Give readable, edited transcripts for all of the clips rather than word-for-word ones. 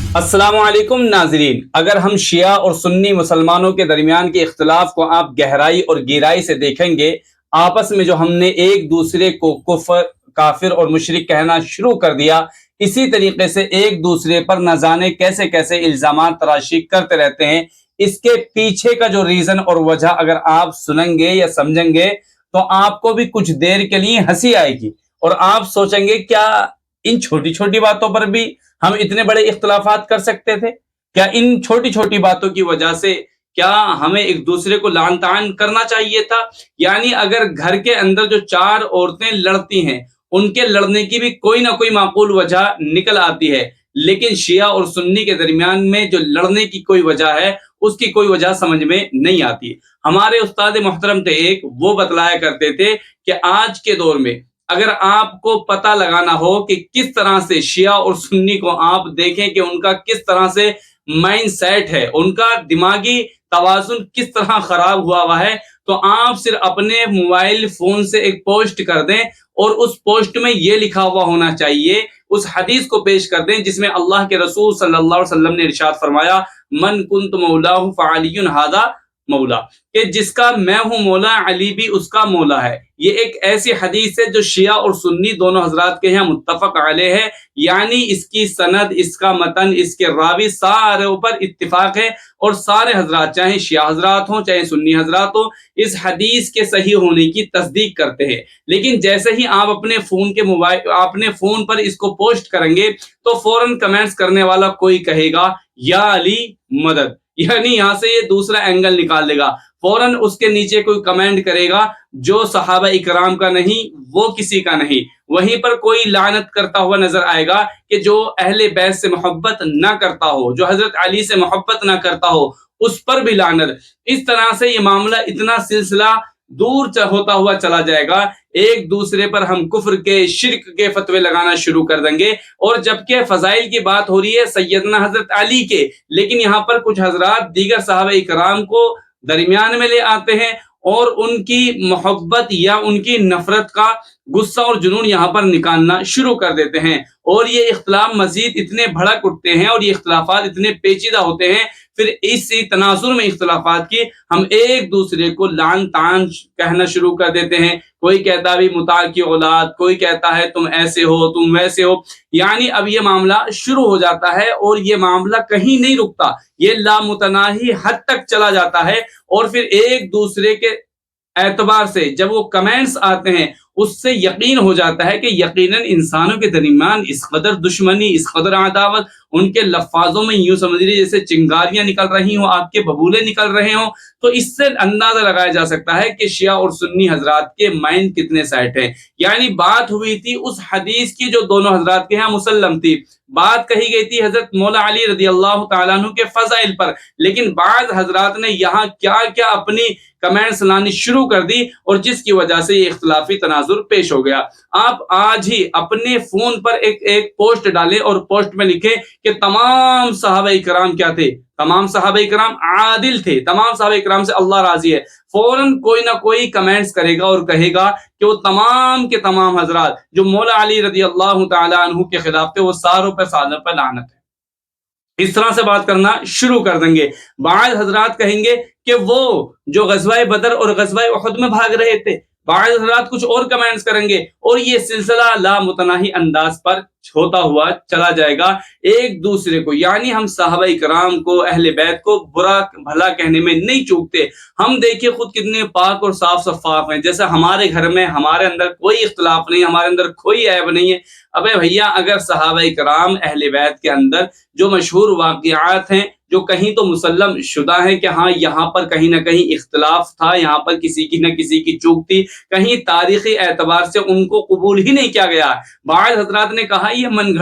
السلام علیکم ناظرین، اگر ہم شیعہ اور سنی مسلمانوں کے درمیان کے اختلاف کو آپ گہرائی اور گہرائی سے دیکھیں گے، آپس میں جو ہم نے ایک دوسرے کو کفر، کافر اور مشرک کہنا شروع کر دیا، اسی طریقے سے ایک دوسرے پر نہ جانے کیسے کیسے الزامات تراشی کرتے رہتے ہیں، اس کے پیچھے کا جو ریزن اور وجہ اگر آپ سنیں گے یا سمجھیں گے تو آپ کو بھی کچھ دیر کے لیے ہنسی آئے گی اور آپ سوچیں گے کیا ان چھوٹی چھوٹی باتوں پر بھی ہم اتنے بڑے اختلافات کر سکتے تھے؟ کیا ان چھوٹی چھوٹی باتوں کی وجہ سے کیا ہمیں ایک دوسرے کو لعن طعن کرنا چاہیے تھا؟ یعنی اگر گھر کے اندر جو چار عورتیں لڑتی ہیں ان کے لڑنے کی بھی کوئی نہ کوئی معقول وجہ نکل آتی ہے، لیکن شیعہ اور سنی کے درمیان میں جو لڑنے کی کوئی وجہ ہے اس کی کوئی وجہ سمجھ میں نہیں آتی۔ ہمارے استاد محترم تھے ایک، وہ بتلایا کرتے تھے کہ آج کے دور میں اگر آپ کو پتہ لگانا ہو کہ کس طرح سے شیعہ اور سنی کو آپ دیکھیں کہ ان کا کس طرح سے مائنڈ سیٹ ہے، ان کا دماغی توازن کس طرح خراب ہوا ہے، تو آپ صرف اپنے موبائل فون سے ایک پوسٹ کر دیں اور اس پوسٹ میں یہ لکھا ہوا ہونا چاہیے، اس حدیث کو پیش کر دیں جس میں اللہ کے رسول صلی اللہ علیہ وسلم نے ارشاد فرمایا، من کنت مولاہ فعلی ھذا مولا، کہ جس کا میں ہوں مولا علی بھی اس کا مولا ہے۔ یہ ایک ایسی حدیث ہے جو شیعہ اور سنی دونوں حضرات کے یہاں متفق علیہ ہے، یعنی اس کی سند، اس کا متن، اس کے راوی سارے اوپر اتفاق ہے، اور سارے حضرات چاہے شیعہ حضرات ہوں چاہے سنی حضرات ہوں اس حدیث کے صحیح ہونے کی تصدیق کرتے ہیں۔ لیکن جیسے ہی آپ اپنے فون پر اس کو پوسٹ کریں گے تو فوراً کمنٹس کرنے والا کوئی کہے گا یا علی مدد، یعنی یہاں سے یہ دوسرا اینگل نکال لے گا، فوراً اس کے نیچے کوئی کمنٹ کرے گا جو صحابہ اکرام کا نہیں وہ کسی کا نہیں، وہیں پر کوئی لعنت کرتا ہوا نظر آئے گا کہ جو اہل بیت سے محبت نہ کرتا ہو، جو حضرت علی سے محبت نہ کرتا ہو، اس پر بھی لعنت۔ اس طرح سے یہ معاملہ اتنا سلسلہ دور ہوتا ہوا چلا جائے گا، ایک دوسرے پر ہم کفر کے، شرک کے فتوے لگانا شروع کر دیں گے، اور جبکہ فضائل کی بات ہو رہی ہے سیدنا حضرت علی کے، لیکن یہاں پر کچھ حضرات دیگر صحابہ اکرام کو درمیان میں لے آتے ہیں اور ان کی محبت یا ان کی نفرت کا غصہ اور جنون یہاں پر نکالنا شروع کر دیتے ہیں، اور یہ اختلاف مزید اتنے بھڑک اٹھتے ہیں اور یہ اختلافات اتنے پیچیدہ ہوتے ہیں، پھر اسی تناظر میں اختلافات کی ہم ایک دوسرے کو لعن طعن کہنا شروع کر دیتے ہیں۔ کوئی کہتا ہے مطاع کی اولاد، کوئی کہتا ہے تم ایسے ہو تم ویسے ہو، یعنی اب یہ معاملہ شروع ہو جاتا ہے اور یہ معاملہ کہیں نہیں رکتا، یہ لامتناہی حد تک چلا جاتا ہے، اور پھر ایک دوسرے کے اعتبار سے جب وہ کمنٹس آتے ہیں اس سے یقین ہو جاتا ہے کہ یقیناً انسانوں کے درمیان اس قدر دشمنی، اس قدر عداوت، ان کے لفاظوں میں یوں سمجھ لیجیے جیسے چنگاریاں نکل رہی ہوں، آپ کے ببولے نکل رہے ہوں، تو اس سے اندازہ لگایا جا سکتا ہے کہ شیعہ اور سنی حضرات کے مائنڈ کتنے سیٹ ہیں۔ یعنی بات ہوئی تھی اس حدیث کی جو دونوں حضرات کے ہاں مسلم تھی، بات کہی گئی تھی حضرت مولا علی رضی اللہ تعالیٰ عنہ کے فضائل پر، لیکن بعض حضرات نے یہاں کیا کیا اپنی کمنٹس لانی شروع کر دی، اور جس کی وجہ سے یہ اختلافی تناظر پیش ہو گیا۔ آپ آج ہی اپنے فون پر ایک پوسٹ ڈالیں اور پوسٹ میں لکھیں کہ تمام صحابہ اکرام کیا تھے، تمام صحابہ اکرام عادل تھے، تمام صحابہ اکرام سے اللہ راضی ہے، فوراً کوئی نہ کوئی کمنٹس کرے گا اور کہے گا کہ وہ تمام کے تمام حضرات جو مولا علی رضی اللہ تعالیٰ عنہ کے خلاف تھے وہ ساروں پہ لعنت ہے۔ اس طرح سے بات کرنا شروع کر دیں گے۔ بعض حضرات کہیں گے کہ وہ جو غزوہ بدر اور غزوہ احد میں بھاگ رہے تھے، بعض حضرات کچھ اور کمنٹس کریں گے، اور یہ سلسلہ لامتناہی انداز پر ہوتا ہوا چلا جائے گا۔ ایک دوسرے کو، یعنی ہم صحابہ اکرام کو، اہل بیت کو برا بھلا کہنے میں نہیں چوکتے، ہم دیکھیں خود کتنے پاک اور صاف شفاف ہیں، جیسے ہمارے گھر میں ہمارے اندر کوئی اختلاف نہیں، ہمارے اندر کوئی عیب نہیں ہے۔ ابے بھیا، اگر صحابہ اکرام اہل بیت کے اندر جو مشہور واقعات ہیں جو کہیں تو مسلم شدہ ہے کہ ہاں یہاں پر کہیں نہ کہیں اختلاف تھا، یہاں پر کسی کی نہ کسی کی چوک تھی، کہیں تاریخی اعتبار سے ان کو قبول ہی نہیں کیا گیا۔ بعض حضرات نے کہا یہ من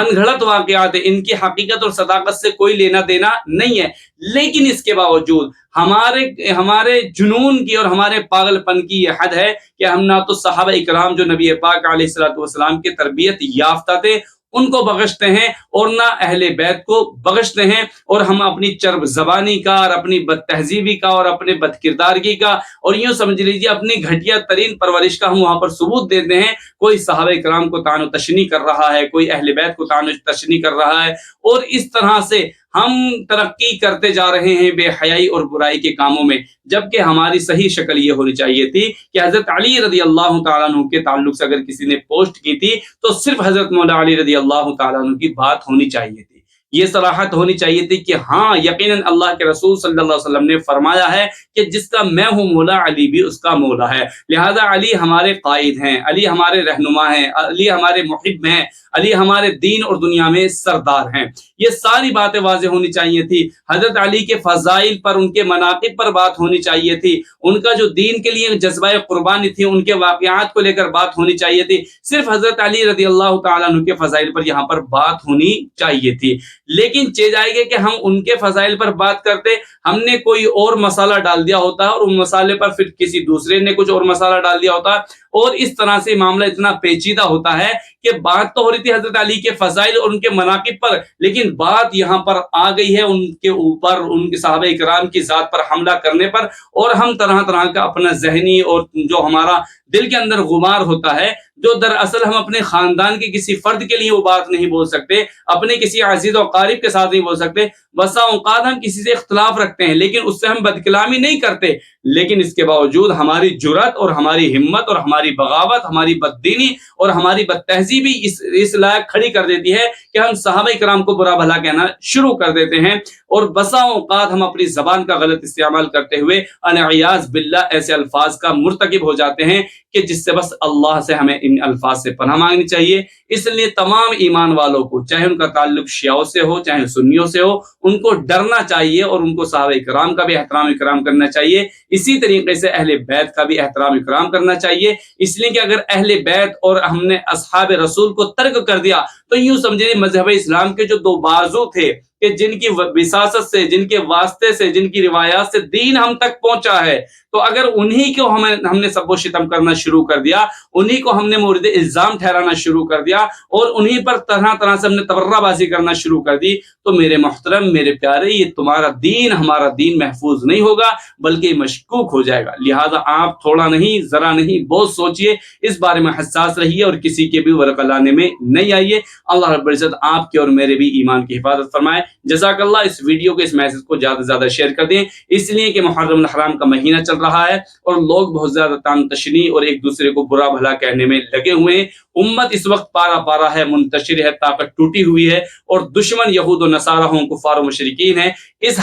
گھڑت واقعات ہیں، ان کی حقیقت اور صداقت سے کوئی لینا دینا نہیں ہے، لیکن اس کے باوجود ہمارے جنون کی اور ہمارے پاگل پن کی یہ حد ہے کہ ہم نہ تو صحابہ اکرام جو نبی پاک علیہ الصلوۃ والسلام کے تربیت یافتہ تھے ان کو بخشتے ہیں اور نہ اہل بیت کو بخشتے ہیں، اور ہم اپنی چرب زبانی کا اور اپنی بد تہذیبی کا اور اپنے بد کردارگی کا اور یوں سمجھ لیجیے اپنی گھٹیا ترین پرورش کا ہم وہاں پر ثبوت دیتے ہیں۔ کوئی صحابہ کرام کو طعن و تشنیع کر رہا ہے، کوئی اہل بیت کو طعن و تشنیع کر رہا ہے، اور اس طرح سے ہم ترقی کرتے جا رہے ہیں بے حیائی اور برائی کے کاموں میں، جبکہ ہماری صحیح شکل یہ ہونی چاہیے تھی کہ حضرت علی رضی اللہ تعالیٰ عنہ کے تعلق سے اگر کسی نے پوسٹ کی تھی تو صرف حضرت مولا علی رضی اللہ تعالیٰ عنہ کی بات ہونی چاہیے تھی، یہ صراحت ہونی چاہیے تھی کہ ہاں یقیناً اللہ کے رسول صلی اللہ علیہ وسلم نے فرمایا ہے کہ جس کا میں ہوں مولا، علی بھی اس کا مولا ہے، لہذا علی ہمارے قائد ہیں، علی ہمارے رہنما ہیں، علی ہمارے محب ہیں، علی ہمارے دین اور دنیا میں سردار ہیں۔ یہ ساری باتیں واضح ہونی چاہیے تھی، حضرت علی کے فضائل پر، ان کے مناقب پر بات ہونی چاہیے تھی، ان کا جو دین کے لیے جذبہ قربانی تھی ان کے واقعات کو لے کر بات ہونی چاہیے تھی، صرف حضرت علی رضی اللہ تعالیٰ عنہ کے فضائل پر یہاں پر بات ہونی چاہیے تھی۔ لیکن چیز آئے گی کہ ہم ان کے فضائل پر بات کرتے، ہم نے کوئی اور مسئلہ ڈال دیا ہوتا ہے اور ان مسئلے پر پھر کسی دوسرے نے کچھ اور مسئلہ ڈال دیا ہوتا ہے، اور اس طرح سے معاملہ اتنا پیچیدہ ہوتا ہے کہ بات تو ہو رہی تھی حضرت علی کے فضائل اور ان کے مناقب پر، لیکن بات یہاں پر آ گئی ہے ان کے اوپر، ان کے صحابہ کرام کی ذات پر حملہ کرنے پر، اور ہم طرح طرح کا اپنا ذہنی اور جو ہمارا دل کے اندر غبار ہوتا ہے، جو دراصل ہم اپنے خاندان کے کسی فرد کے لیے وہ بات نہیں بول سکتے، اپنے کسی عزیز و قارب کے ساتھ نہیں بول سکتے، بسا اوقات ہم کسی سے اختلاف رکھتے ہیں لیکن اس سے ہم بد کلامی نہیں کرتے، لیکن اس کے باوجود ہماری جرأت اور ہماری ہمت اور ہماری بغاوت، ہماری بددینی اور ہماری بد تہذیبی اس لائق کھڑی کر دیتی ہے کہ ہم صحابہ کرام کو برا بھلا کہنا شروع کر دیتے ہیں، اور بسا اوقات ہم اپنی زبان کا غلط استعمال کرتے ہوئے العیاذ باللہ ایسے الفاظ کا مرتکب ہو جاتے ہیں کہ جس سے بس اللہ سے ہمیں ان الفاظ سے پناہ مانگنی چاہیے۔ اس لیے تمام ایمان والوں کو، چاہے ان کا تعلق شیعوں سے ہو چاہے سنیوں سے ہو، ان کو ڈرنا چاہیے اور ان کو صحابہ کرام کا بھی احترام اکرام کرنا چاہیے، اسی طریقے سے اہل بیت کا بھی احترام اکرام کرنا چاہیے، اس لیے کہ اگر اہل بیت اور ہم نے اصحاب رسول کو ترک کر دیا تو یوں سمجھیں مذہب اسلام کے جو دو بازو تھے کہ جن کی وساست سے، جن کے واسطے سے، جن کی روایات سے دین ہم تک پہنچا ہے، تو اگر انہی کو ہم نے سب و شتم کرنا شروع کر دیا، انہی کو ہم نے مورد الزام ٹھہرانا شروع کر دیا اور انہی پر طرح طرح سے ہم نے تبرہ بازی کرنا شروع کر دی، تو میرے محترم، میرے پیارے، یہ تمہارا دین، ہمارا دین محفوظ نہیں ہوگا بلکہ مشکوک ہو جائے گا۔ لہذا آپ تھوڑا نہیں، ذرا نہیں، بہت سوچئے، اس بارے میں حساس رہیے اور کسی کے بھی ورقہ لانے میں نہیں آئیے۔ اللہ رب العزت آپ کے اور میرے بھی ایمان کی حفاظت فرمائے۔ جزاک اللہ۔ اس ویڈیو کو، اس میسج کو زیادہ سے زیادہ شیئر کر دیں، اس لیے کہ محرم الحرام کا مہینہ چل رہا ہے اور لوگ بہت زیادہ طعن تشنیع اور ایک دوسرے کو برا بھلا کہنے میں لگے ہوئے ہیں۔ امت اس وقت پارا پارا ہے، منتشر ہے، طاقت ٹوٹی ہوئی ہے، اور دشمن یہود و نصارہ ہوں، کفار و مشرکین ہیں، اس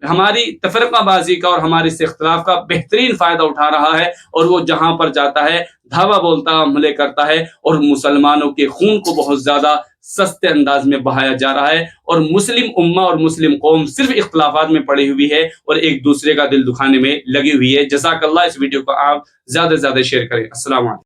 ہماری تفرقہ بازی کا اور ہمارے اس اختلاف کا بہترین فائدہ اٹھا رہا ہے، اور وہ جہاں پر جاتا ہے دھاوا بولتا حملے کرتا ہے اور مسلمانوں کے خون کو بہت زیادہ سستے انداز میں بہایا جا رہا ہے، اور مسلم امہ اور مسلم قوم صرف اختلافات میں پڑی ہوئی ہے اور ایک دوسرے کا دل دکھانے میں لگی ہوئی ہے۔ جزاک اللہ۔ اس ویڈیو کو آپ زیادہ سے زیادہ شیئر کریں۔ السلام علیکم۔